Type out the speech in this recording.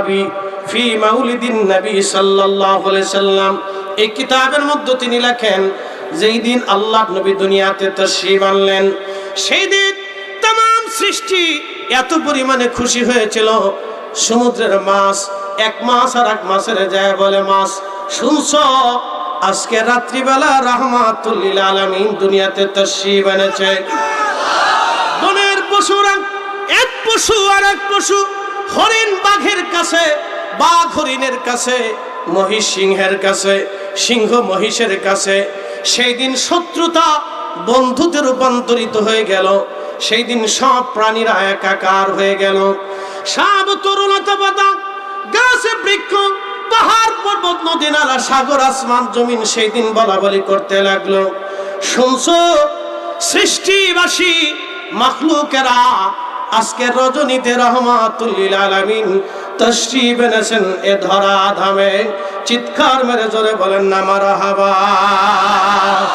কিতাবি ফি মাউলিদিন নবী সাল্লাল্লাহু আলাইহি সাল্লাম। এই কিতাবের মধ্যে তিনি লেখেন, যেই দিন আল্লাহ নবী দুনিয়াতে তাশরীফ আনলেন, সেই দিন तमाम সৃষ্টি এত পরিমাণে খুশি হয়েছিল। সমুদ্রের মাছ এক মাছ আর এক মাছের যায় বলে, মাছ শুনছো, আজকে রাত্রিবেলা রাহমাতুল লিল আলামিন দুনিয়াতে তাশরীফ এনেছে। বনের পশুরা এক পশু আর এক পশু, হরিণ বাঘের কাছে, বাঘ হরিণের কাছে, মহিষ সিংহের কাছে, সিংহ মহিষের কাছে। সেই দিন শত্রুতা বন্ধুতে রূপান্তরিত হয়ে গেল। সেই দিন সব প্রাণীরা একাকার হয়ে গেল। সব তরুণতা পাতা, গাছে বৃক্ষ, পাহাড় পর্বত, নদী নালা, সাগর আসমান জমিন সেই দিন বলা বলি করতে লাগলো, শুনছো সৃষ্টিবাসী মাখলুকেরা, আজকে রজনীতে রাহমাতুল লিল আলামিন তাশরীফ এনেছেন এ ধরা ধামে। চিৎকার মেরে জোরে বলেন না মারহাবা।